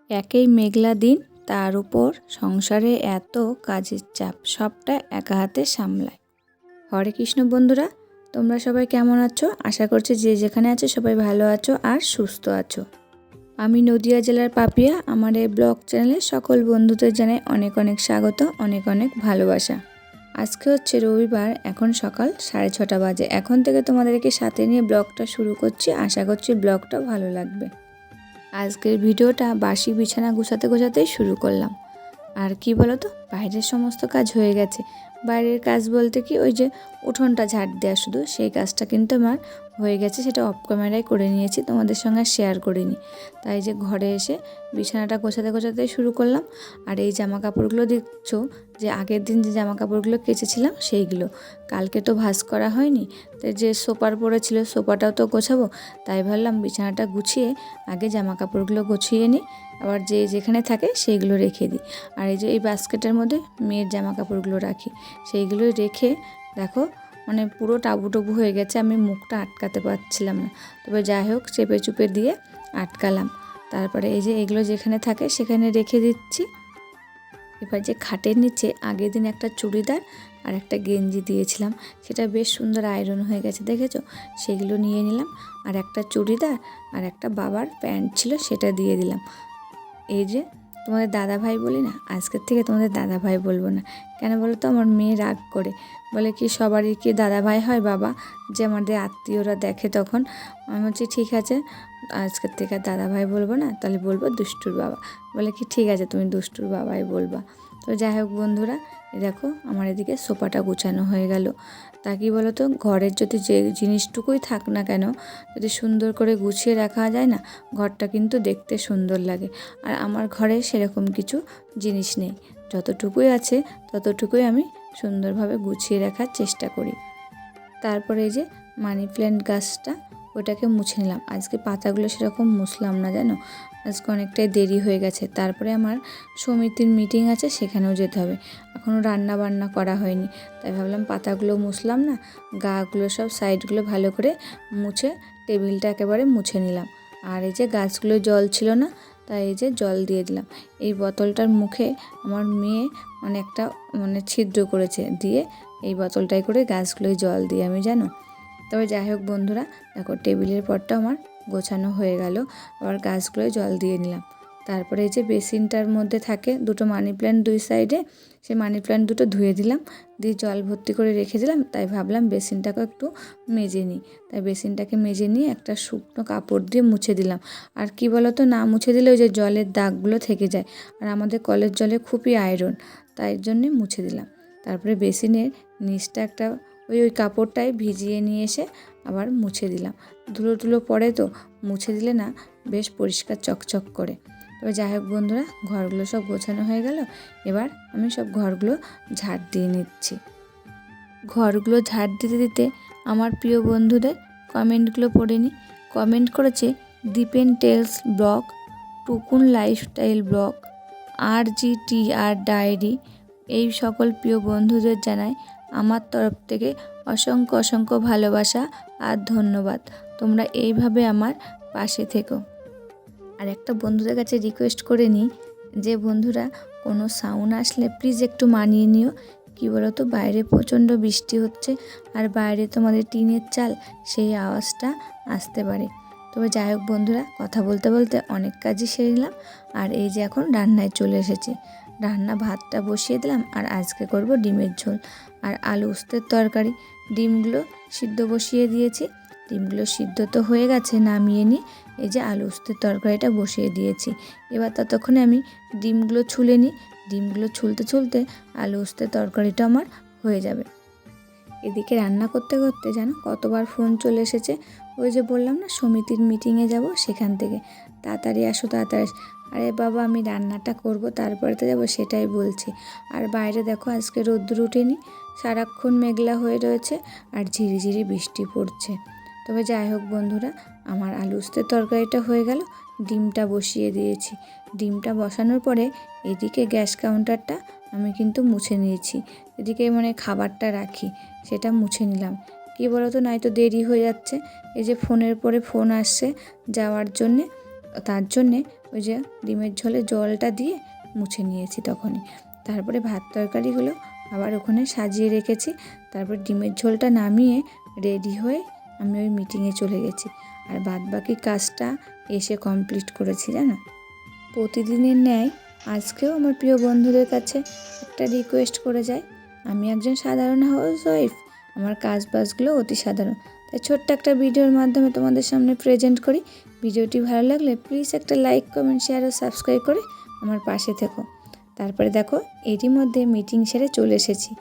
একই মেঘলা দিন, তার উপর সংসারে এত কাজের চাপ, সবটা একা হাতে সামলায়। হরে কৃষ্ণ বন্ধুরা, তোমরা সবাই কেমন আছো? আশা করছি যে যেখানে আছো সবাই ভালো আছো আর সুস্থ আছো। আমি নদিয়া জেলার পাপিয়া। আমার এই ব্লগ চ্যানেলে সকল বন্ধুদের জানাই অনেক অনেক স্বাগত, অনেক অনেক ভালোবাসা। আজকে হচ্ছে রবিবার, এখন সকাল 6:30 বাজে। এখন থেকে তোমাদেরকে সাথে নিয়ে ব্লগটা শুরু করছি। আশা করছি ব্লগটা ভালো লাগবে। আজকের ভিডিওটা বাসি বিছানা গোছাতে গোছাতেই শুরু করলাম। আর কি বলো তো, বাইরের সমস্ত কাজ হয়ে গেছে। বাইরের কাজ বলতে কি, ওই যে উঠোনটা ঝাড় দেওয়া, শুধু সেই কাজটা কিন্তু আমার হয়ে গেছে। সেটা অফ ক্যামেরায় করে নিয়েছি, তোমাদের সঙ্গে শেয়ার করিনি। তাই যে ঘরে এসে বিছানাটা গোছাতে গোছাতে শুরু করলাম। আর এই জামা কাপড়গুলো দেখছো, যে আগের দিন যে জামা কাপড়গুলো কেচেছিলাম সেইগুলো, কালকে তো ভাঁজ করা হয়নি। তো যে সোপার পড়েছিল, সোপাটাও তো গোছাবো। তাই ভাবলাম বিছানাটা গুছিয়ে আগে জামা কাপড়গুলো গুছিয়ে নিই, আবার যে যেখানে থাকে সেইগুলো রেখে দিই। আর এই যে এই বাস্কেটের মধ্যে মেয়ের জামা কাপড়গুলো রাখি, সেইগুলো রেখে দেখো মানে পুরো টাবুটুবু হয়ে গেছে। আমি মুখটা আটকাতে পারছিলাম না, তবে যাই হোক চেপে চুপে দিয়ে আটকালাম। তারপরে এই যে এগুলো যেখানে থাকে সেখানে রেখে দিচ্ছি। এবার যে খাটের নিচে আগের দিন একটা চুড়িদার আর একটা গেঞ্জি দিয়েছিলাম, সেটা বেশ সুন্দর আয়রন হয়ে গেছে, দেখেছো? সেগুলো নিয়ে নিলাম। আর একটা চুড়িদার আর একটা বাবার প্যান্ট ছিল, সেটা দিয়ে দিলাম। এই যে তোমাদের দাদা ভাই বলি না, আজকের থেকে তোমাদের দাদা ভাই বলবো না। কেন বলো তো? আমার মেয়ে রাগ করে, বলে কি সবারই কি দাদা ভাই হয় বাবা, যে আমাদের আত্মীয়রা দেখে তখন। আমি বলছি ঠিক আছে, আজকের থেকে আর দাদা ভাই বলবো না, তাহলে বলবো দুষ্টুর বাবা। বলে কি ঠিক আছে, তুমি দুষ্টুর বাবাই বলবা। তো যাই হোক বন্ধুরা, দেখো আমার এদিকে সোফাটা গুছানো হয়ে গেল। তা কি বলো তো, ঘরের যদি যে জিনিসটুকুই থাক না কেন, যদি সুন্দর করে গুছিয়ে রাখা যায় না, ঘরটা কিন্তু দেখতে সুন্দর লাগে। আর আমার ঘরে সেরকম কিছু জিনিস নেই, যতটুকুই আছে ততটুকুই আমি সুন্দরভাবে গুছিয়ে রাখার চেষ্টা করি। তারপরে এই যে মানি প্ল্যান্ট গাছটা, ওটাকে মুছে নিলাম। আজকে পাতাগুলো সেরকম মুছলাম না, জানো, আজকে অনেকটাই দেরি হয়ে গেছে। তারপরে আমার সমিতির মিটিং আছে, সেখানেও যেতে হবে। এখনও রান্না বান্না করা হয়নি, তাই ভাবলাম পাতাগুলো মুছলাম না, গাগুলো সব সাইডগুলো ভালো করে মুছে টেবিলটা একেবারে মুছে নিলাম। আর এই যে গাছগুলো জল ছিল না, তাই এই যে জল দিয়ে দিলাম। এই বোতলটার মুখে আমার মেয়ে একটা ছিদ্র করেছে, দিয়ে এই বোতলটায় করে গাছগুলোয় জল দিই আমি, জানো। তবে যাই হোক বন্ধুরা, দেখো টেবিলের পরটা আমার গোছানো হয়ে গেল। আবার গাছগুলোয় জল দিয়ে নিলাম। তারপরে এই যে বেসিনটার মধ্যে থাকে দুটো মানি প্ল্যান্ট দুই সাইডে, সেই মানি প্ল্যান্ট দুটো ধুয়ে দিলাম, দিয়ে জল ভর্তি করে রেখে দিলাম। তাই ভাবলাম বেসিনটাকে একটু মেজে নিই। তাই বেসিনটাকে মেজে নিয়ে একটা শুকনো কাপড় দিয়ে মুছে দিলাম। আর কি বলো তো, না মুছে দিলে ওই যে জলের দাগগুলো থেকে যায়, আর আমাদের কলের জলে খুবই আয়রন, তাই জন্যে মুছে দিলাম। তারপরে বেসিনের নিচটা একটা ওই কাপড়টাই ভিজিয়ে নিয়ে এসে আবার মুছে দিলাম। ধুলো টুলো পড়ে তো, মুছে দিলে না বেশ পরিষ্কার চকচক করে। তবে যাই হোক বন্ধুরা, ঘরগুলো সব গোছানো হয়ে গেল। এবার আমি সব ঘরগুলো ঝাড় দিয়ে নিচ্ছি। ঘরগুলো ঝাড় দিতে দিতে আমার প্রিয় বন্ধুদের কমেন্টগুলো পড়ে নিই। কমেন্ট করেছে Dipen tells blog, Tukun lifestyle blog, RGTR diary. এই সকল প্রিয় বন্ধুদের জানাই আমার তরফ থেকে অসংখ্য অসংখ্য ভালোবাসা আর ধন্যবাদ। তোমরা এইভাবে আমার পাশে থেকো। আর একটা বন্ধুদের কাছে রিকোয়েস্ট করে নিই, যে বন্ধুরা কোনো সাউন্ড আসলে প্লিজ একটু মানিয়ে নিও। কী বলো তো, বাইরে প্রচণ্ড বৃষ্টি হচ্ছে, আর বাইরে তোমাদের টিনের চাল, সেই আওয়াজটা আসতে পারে। তবে যাই হোক বন্ধুরা, কথা বলতে বলতে অনেক কাজই সেরে নিলাম। আর এই যে এখন রান্নায় চলে এসেছি। ভাতটা বসিয়ে দিলাম, আর আজকে করব ডিমের ঝোল আর আলু উস্তের তরকারি। ডিমগুলো সিদ্ধ বসিয়ে দিয়েছি, ডিমগুলো সিদ্ধ তো হয়ে গেছে, নামিয়ে নিয়ে এই যে আলু উস্তের তরকারিটা বসিয়ে দিয়েছি। এবার ততক্ষণে আমি ডিমগুলো ছুলে নিই। ডিমগুলো ছুলতে ছুলতে আলু উস্তের তরকারিটা আমার হয়ে যাবে। এদিকে রান্না করতে করতে যেন কতবার ফোন চলে এসেছে। ওই যে বললাম না, সমিতির মিটিংয়ে যাব, সেখান থেকে তাড়াতাড়ি আসো, তাড়াতাড়ি। আরে বাবা, আমি রান্নাটা করব তারপরে তো যাবো, সেটাই বলছি। আর বাইরে দেখো আজকে রোদ্দুর ওঠেনি, সারাক্ষণ মেঘলা হয়ে রয়েছে আর ঝিরিঝিরি বৃষ্টি পড়ছে। তবে যাই হোক বন্ধুরা, আমার আলু উস্তের তরকারিটা হয়ে গেল, ডিমটা বসিয়ে দিয়েছি। ডিমটা বসানোর পরে এদিকে গ্যাস কাউন্টারটা আমি কিন্তু মুছে নিয়েছি। এদিকে খাবারটা রাখি, সেটা মুছে নিলাম। কী বলো তো, নয়তো দেরি হয়ে যাচ্ছে। এই যে ফোনের পরে ফোন আসছে যাওয়ার জন্যে, তার জন্যে ওই যে ডিমের ঝোলে জলটা দিয়ে মুছে নিয়েছি তখনই। তারপরে ভাত তরকারিগুলো আবার ওখানে সাজিয়ে রেখেছি। তারপর ডিমের ঝোলটা নামিয়ে রেডি হয়ে আমি ওই মিটিংয়ে চলে গেছি। আর বাদবাকি কাজটা এসে কমপ্লিট করেছি জানো। প্রতিদিনের ন্যায় আজকেও আমার প্রিয় বন্ধুদের কাছে একটা রিকোয়েস্ট করে যাই। আমি একজন সাধারণ হাউসওয়াইফ, আমার কাজ বাজগুলো অতি সাধারণ, তাই ছোট্ট একটা ভিডিওর মাধ্যমে তোমাদের সামনে প্রেজেন্ট করি। ভিডিওটি ভালো লাগলে প্লিজ একটা লাইক, কমেন্ট, শেয়ার ও সাবস্ক্রাইব করে আমার পাশে থেকো। তারপরে দেখো এরই মধ্যে মিটিং সেরে চলে এসেছি।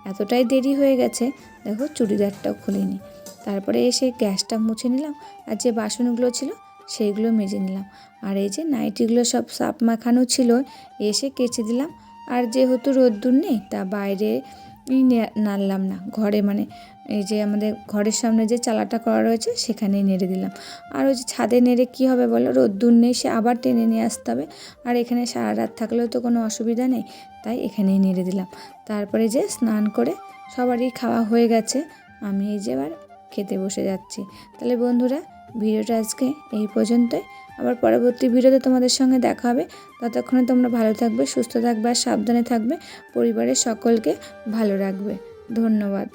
এতটাই দেরি হয়ে গেছে, দেখো চুড়িদারটাও খুলিনি। তারপরে এসে গ্যাসটা মুছে নিলাম, আর যে বাসনগুলো ছিল সেইগুলো মেজে নিলাম। আর এই যে নাইটিগুলো সব সাপ মাখানো ছিল, এসে কেচে দিলাম। আর যেহেতু রোদ্দুর নেই তা বাইরে নাড়লাম না, ঘরে মানে এই যে আমাদের ঘরের সামনে যে চালাটা করা রয়েছে সেখানেই নেড়ে দিলাম। আর ওই যে ছাদে নেড়ে কী হবে বলো, রোদ্দুর নেই, সে আবার টেনে নিয়ে আসতে হবে। আর এখানে সারা রাত থাকলেও তো কোনো অসুবিধা নেই, তাই এখানেই নেড়ে দিলাম। তারপরে যে স্নান করে সবারই খাওয়া হয়ে গেছে, আমি এই যে এবার খেতে বসে যাচ্ছি। তাহলে বন্ধুরা ভিডিওটা আজকে এই পর্যন্তই। আবার পরবর্তী ভিডিওতে তোমাদের সঙ্গে দেখা হবে। ততক্ষণে তোমরা ভালো থাকবে, সুস্থ থাকবে আর সাবধানে থাকবে। পরিবারের সকলকে ভালো রাখবে। ধন্যবাদ।